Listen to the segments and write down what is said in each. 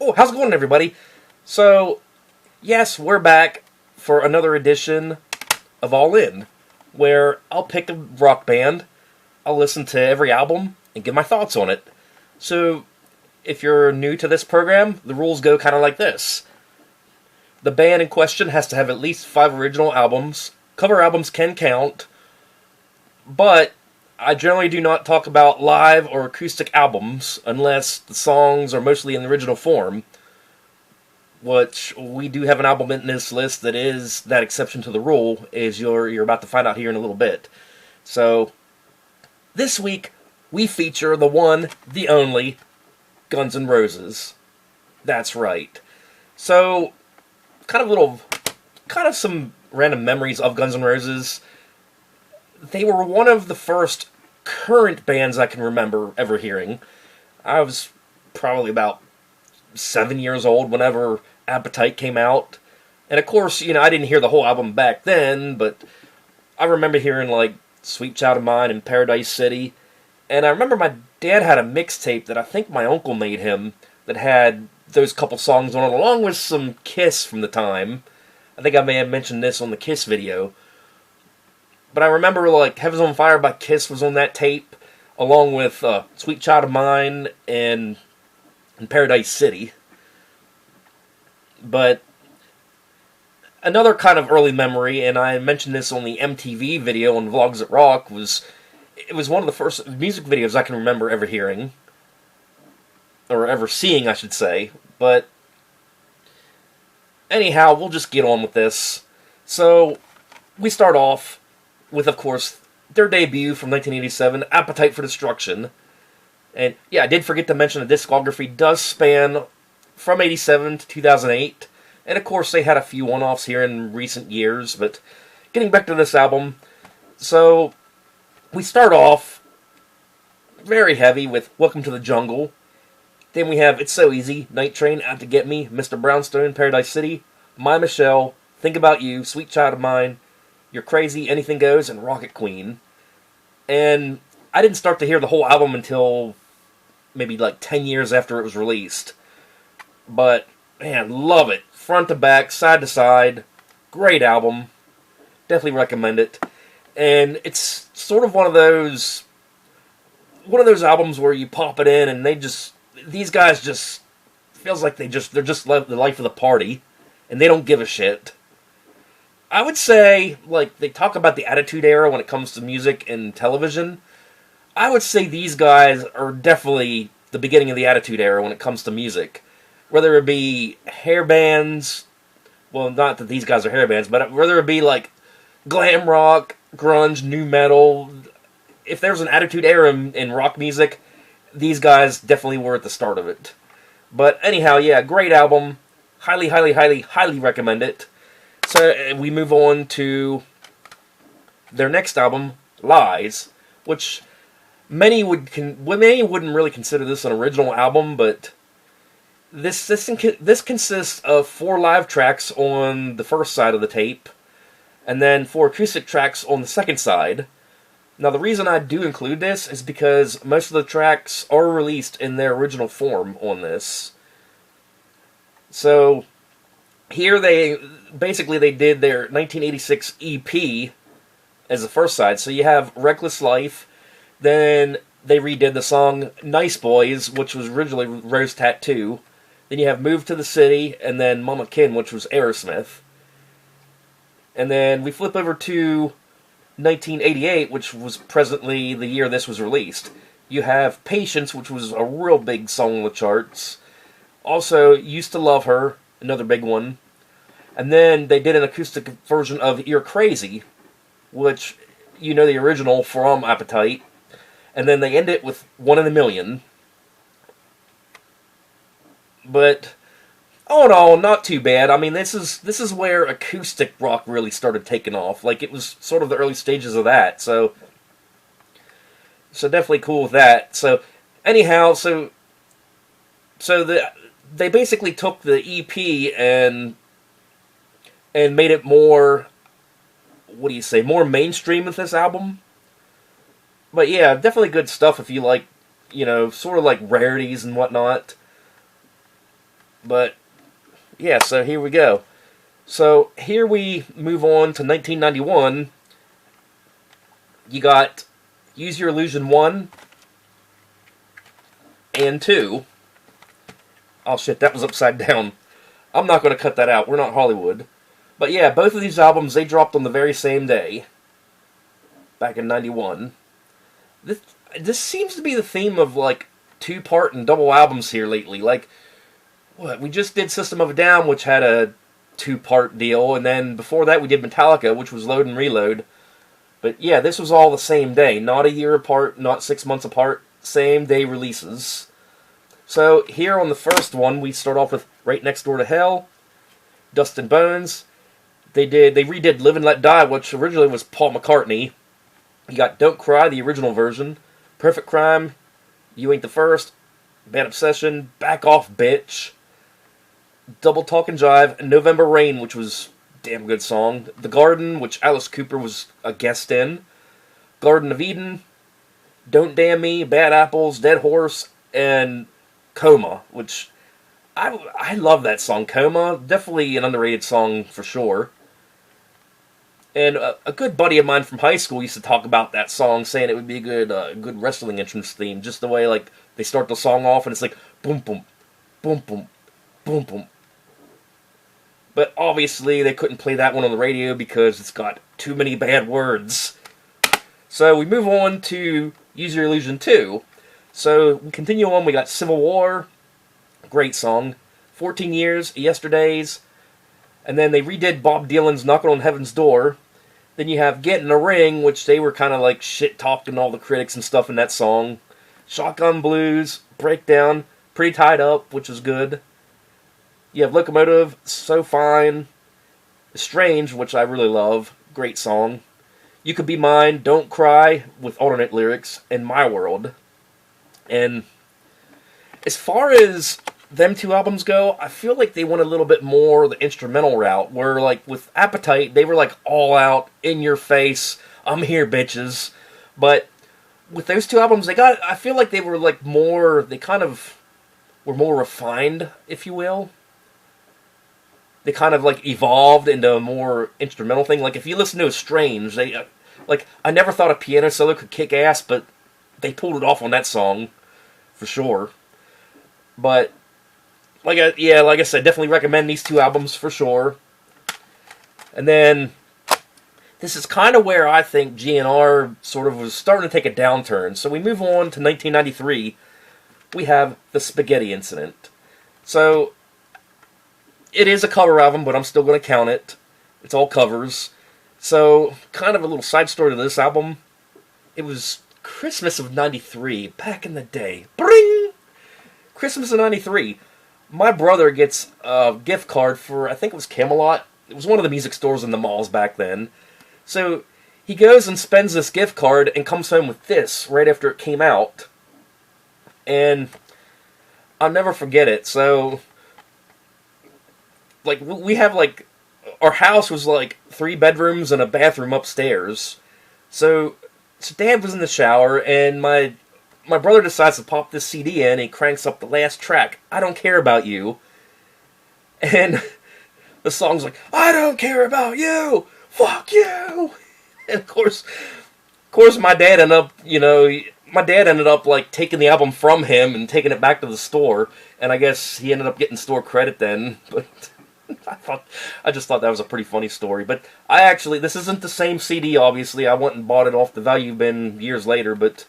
Oh, how's it going, everybody? So, yes, we're back for another edition of All In, where I'll pick a rock band, I'll listen to every album, and give my thoughts on it. So, if you're new to this program, the rules go kind of like this. The band in question has to have at least 5 original albums. Cover albums can count, but I generally do not talk about live or acoustic albums unless the songs are mostly in the original form, which we do have an album in this list that is that exception to the rule, as you're about to find out here in a little bit. So, this week, we feature the one, the only, Guns N' Roses. That's right. So, kind of some random memories of Guns N' Roses. They were one of the first current bands I can remember ever hearing. I was probably about 7 years old whenever Appetite came out. And of course, I didn't hear the whole album back then, but I remember hearing like Sweet Child of Mine and Paradise City. And I remember my dad had a mixtape that I think my uncle made him that had those couple songs on it, along with some Kiss from the time. I think I may have mentioned this on the Kiss video. But I remember like Heaven's on Fire by Kiss was on that tape, along with Sweet Child of Mine and Paradise City. But another kind of early memory, and I mentioned this on the MTV video on Vlogs at Rock, it was one of the first music videos I can remember ever hearing. Or ever seeing, I should say. But anyhow, we'll just get on with this. So, we start off with, of course, their debut from 1987, Appetite for Destruction. And yeah, I did forget to mention the discography does span from 87 to 2008. And of course, they had a few one-offs here in recent years. But getting back to this album, so we start off very heavy with Welcome to the Jungle. Then we have It's So Easy, Night Train, Out to Get Me, Mr. Brownstone, Paradise City, My Michelle, Think About You, Sweet Child of Mine, You're Crazy, Anything Goes, and Rocket Queen. And I didn't start to hear the whole album until maybe like 10 years after it was released. But, man, love it. Front to back, side to side. Great album. Definitely recommend it. And it's sort of one of those albums where you pop it in and these guys just feels like they're just the life of the party, and they don't give a shit. I would say, like, they talk about the Attitude Era when it comes to music and television. I would say these guys are definitely the beginning of the Attitude Era when it comes to music. Whether it be hair bands, well, not that these guys are hair bands, but whether it be, like, glam rock, grunge, new metal. If there's an Attitude Era in rock music, these guys definitely were at the start of it. But anyhow, yeah, great album. Highly, highly, highly, highly recommend it. So we move on to their next album, Lies, which many wouldn't really consider this an original album, but this consists of 4 live tracks on the first side of the tape, and then 4 acoustic tracks on the second side. Now, the reason I do include this is because most of the tracks are released in their original form on this. So, here they did their 1986 EP as the first side. So you have Reckless Life, then they redid the song Nice Boys, which was originally Rose Tattoo. Then you have Move to the City, and then Mama Kin, which was Aerosmith. And then we flip over to 1988, which was presently the year this was released. You have Patience, which was a real big song on the charts. Also, Used to Love Her, another big one. And then they did an acoustic version of You're Crazy, which, the original from Appetite. And then they end it with One in a Million. But all in all, not too bad. I mean, this is where acoustic rock really started taking off. Like, it was sort of the early stages of that. So definitely cool with that. So anyhow, they basically took the EP and made it more, more mainstream with this album. But yeah, definitely good stuff if you like, sort of like rarities and whatnot. But yeah, so here we go. So here we move on to 1991. You got Use Your Illusion 1 and 2. Oh shit, that was upside down. I'm not going to cut that out. We're not Hollywood. But yeah, both of these albums, they dropped on the very same day. Back in 91. This seems to be the theme of, like, two-part and double albums here lately. Like, what? We just did System of a Down, which had a two-part deal. And then before that, we did Metallica, which was Load and Reload. But yeah, this was all the same day. Not a year apart, not 6 months apart. Same day releases. So here on the first one, we start off with Right Next Door to Hell, Dust and Bones. They redid Live and Let Die, which originally was Paul McCartney. You got Don't Cry, the original version, Perfect Crime, You Ain't the First, Bad Obsession, Back Off Bitch, Double Talk and Jive, and November Rain, which was a damn good song. The Garden, which Alice Cooper was a guest in. Garden of Eden, Don't Damn Me, Bad Apples, Dead Horse, and Coma, which I love that song, Coma. Definitely an underrated song for sure. And a good buddy of mine from high school used to talk about that song, saying it would be a good wrestling entrance theme. Just the way, like, they start the song off and it's like boom boom, boom boom, boom boom. But obviously they couldn't play that one on the radio because it's got too many bad words. So we move on to Use Your Illusion 2. So we continue on. We got Civil War, great song. 14 Years, Yesterdays, and then they redid Bob Dylan's Knockin' on Heaven's Door. Then you have Get in a Ring, which they were kind of like shit-talking all the critics and stuff in that song. Shotgun Blues, Breakdown, Pretty Tied Up, which is good. You have Locomotive, So Fine, Strange, which I really love, great song. You Could Be Mine, Don't Cry, with alternate lyrics, and My World. And as far as them two albums go, I feel like they went a little bit more the instrumental route, where, like, with Appetite, they were, like, all out, in your face, I'm here, bitches. But with those two albums, I feel like they were, like, they kind of were more refined, if you will. They kind of, like, evolved into a more instrumental thing. Like, if you listen to Strange, I never thought a piano solo could kick ass, but they pulled it off on that song, for sure. But like I said, definitely recommend these two albums for sure. And then this is kind of where I think GNR sort of was starting to take a downturn. So we move on to 1993. We have The Spaghetti Incident. So it is a cover album, but I'm still going to count it. It's all covers. So kind of a little side story to this album. It was Christmas of 93, back in the day. Bring! Christmas of 93. My brother gets a gift card for, I think it was Camelot. It was one of the music stores in the malls back then. So he goes and spends this gift card and comes home with this right after it came out. And I'll never forget it. So, like, we have, like, our house was, like, 3 bedrooms and a bathroom upstairs. So Dad was in the shower, and my brother decides to pop this CD in, and he cranks up the last track, I Don't Care About You. And the song's like, I don't care about you! Fuck you! And of course, my dad ended up, like, taking the album from him and taking it back to the store, and I guess he ended up getting store credit then, but I just thought that was a pretty funny story. But this isn't the same CD, obviously. I went and bought it off the Value Bin years later, but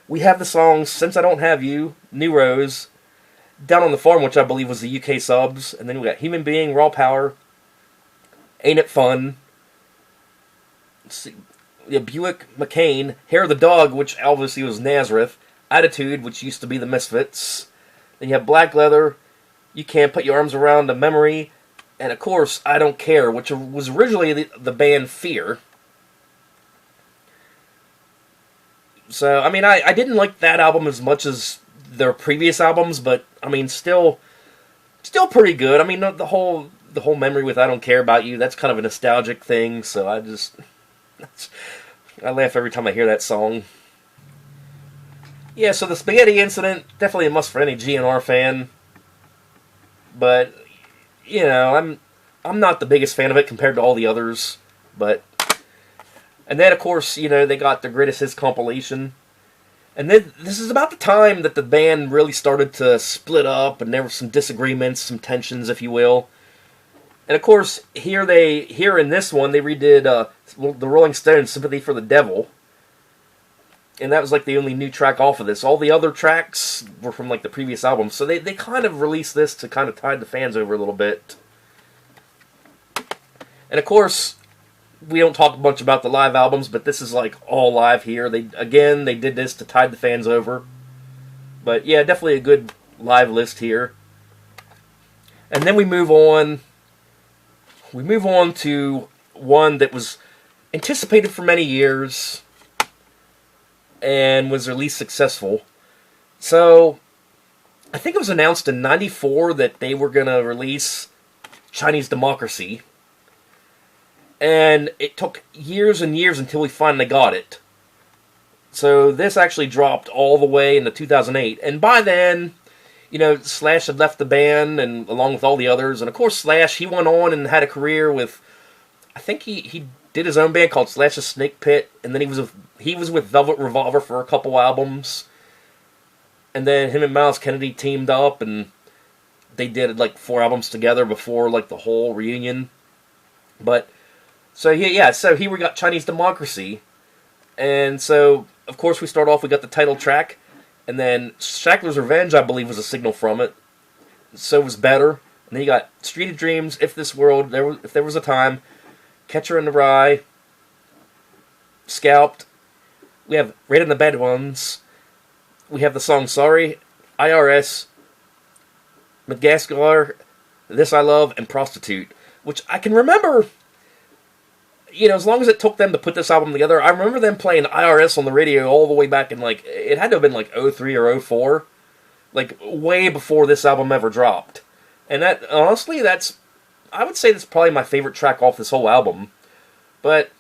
we have the songs Since I Don't Have You, New Rose, Down on the Farm, which I believe was the UK subs, and then we got Human Being, Raw Power, Ain't It Fun, let's see, Buick McCain, Hair of the Dog, which obviously was Nazareth, Attitude, which used to be the Misfits, then you have Black Leather, You Can't Put Your Arms Around a Memory, and of course, I Don't Care, which was originally the band Fear. So, I mean, I didn't like that album as much as their previous albums, but, I mean, still pretty good. I mean, the whole memory with I Don't Care About You, that's kind of a nostalgic thing, so I laugh every time I hear that song. Yeah, so the Spaghetti Incident, definitely a must for any GNR fan. but I'm not the biggest fan of it compared to all the others. But and then of course they got the Greatest Hits compilation, and then this is about the time that the band really started to split up, and there were some disagreements, some tensions, if you will. And of course, here in this one they redid the Rolling Stones' "Sympathy for the Devil," and that was like the only new track off of this. All the other tracks were from like the previous album, so they kind of released this to kind of tide the fans over a little bit. And of course, we don't talk much about the live albums, but this is like all live here. They did this to tide the fans over. But yeah, definitely a good live list here. And then we move on. We move on to one that was anticipated for many years and was their least successful. So, I think it was announced in '94 that they were going to release Chinese Democracy. And it took years and years until we finally got it. So this actually dropped all the way into 2008. And by then, Slash had left the band, and along with all the others. And of course, Slash, he went on and had a career with, I think he did his own band called Slash's Snake Pit. And then he was with Velvet Revolver for a couple albums. And then him and Miles Kennedy teamed up, and they did like 4 albums together before like the whole reunion. But so here we got Chinese Democracy, and so of course we start off. We got the title track, and then Shackler's Revenge, I believe, was a signal from it. So was Better, and then you got Street of Dreams, If This World, If There Was a Time, Catcher in the Rye, Scalped. We have Red and the Bad Ones. We have the song Sorry, IRS, Madagascar, This I Love, and Prostitute, which I can remember. As long as it took them to put this album together, I remember them playing IRS on the radio all the way back in, like, it had to have been, like, '03 or '04. Like, way before this album ever dropped. And that, honestly, I would say that's probably my favorite track off this whole album. But,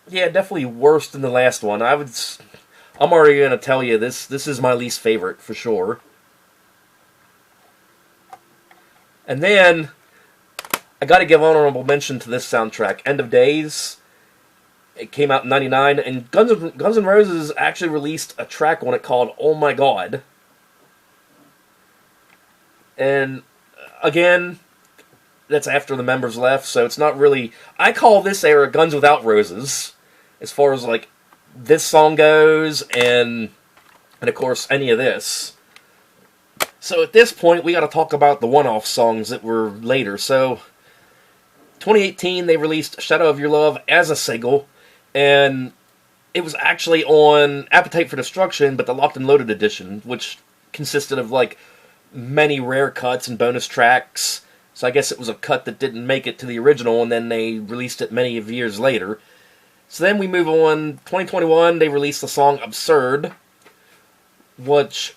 yeah, definitely worse than the last one. I'm already going to tell you, this is my least favorite, for sure. And then I gotta give honorable mention to this soundtrack, End of Days. It came out in '99, and Guns N' Roses actually released a track on it called Oh My God. And again, that's after the members left, so it's not really... I call this era Guns Without Roses, as far as like this song goes, and of course any of this. So at this point, we gotta talk about the one-off songs that were later, so... 2018, they released Shadow of Your Love as a single, and it was actually on Appetite for Destruction, but the Locked and Loaded edition, which consisted of, like, many rare cuts and bonus tracks. So I guess it was a cut that didn't make it to the original, and then they released it many years later. So then we move on. 2021, they released the song Absurd, which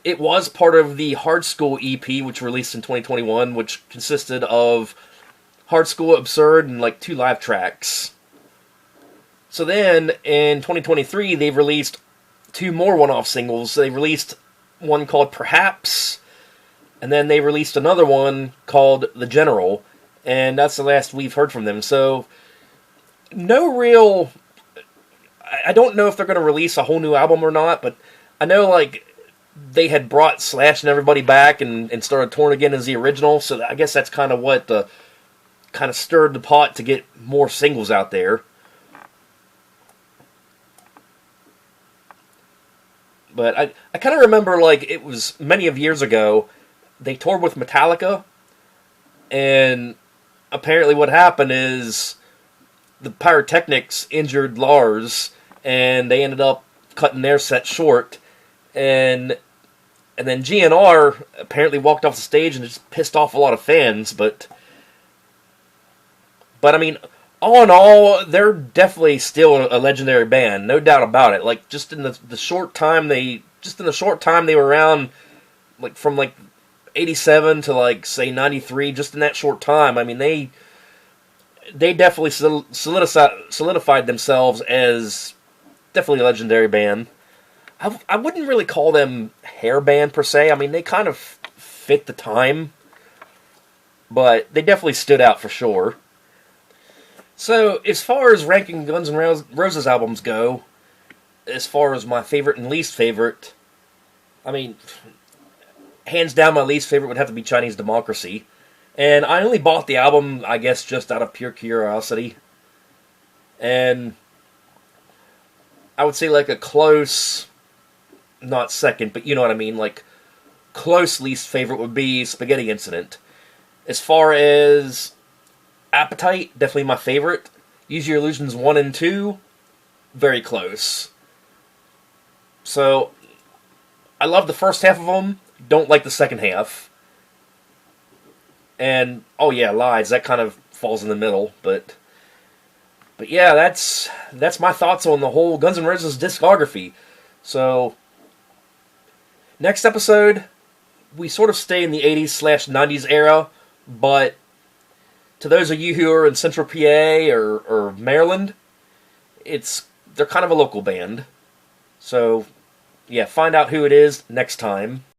it was part of the Hard School EP, which released in 2021, which consisted of Hard School, Absurd, and like 2 live tracks. So then, in 2023, they released 2 more one-off singles. They released one called Perhaps, and then they released another one called The General, and that's the last we've heard from them. So, no real... I don't know if they're going to release a whole new album or not, but I know, like, they had brought Slash and everybody back and started touring again as the original, so I guess that's kind of what the... kind of stirred the pot to get more singles out there. But I kind of remember, like, it was many of years ago, they toured with Metallica, and apparently what happened is the pyrotechnics injured Lars, and they ended up cutting their set short, and then GNR apparently walked off the stage and just pissed off a lot of fans, But I mean, all in all, they're definitely still a legendary band, no doubt about it. Like just in the short time they were around, like from like '87 to like say '93, just in that short time. I mean, they definitely solidified themselves as definitely a legendary band. I wouldn't really call them hair band per se. I mean, they kind of fit the time. but they definitely stood out for sure. So, as far as ranking Guns N' Roses albums go, as far as my favorite and least favorite, I mean, hands down my least favorite would have to be Chinese Democracy. And I only bought the album, I guess, just out of pure curiosity. And I would say like a close, not second, but you know what I mean, like close least favorite would be Spaghetti Incident. As far as Appetite, definitely my favorite. Use Your Illusions 1 and 2, very close. So, I love the first half of them, don't like the second half. And, oh yeah, Lies, that kind of falls in the middle, but yeah, that's my thoughts on the whole Guns N' Roses discography. So, next episode, we sort of stay in the 80s/90s era, but to those of you who are in Central PA or Maryland, they're kind of a local band. So, yeah, find out who it is next time.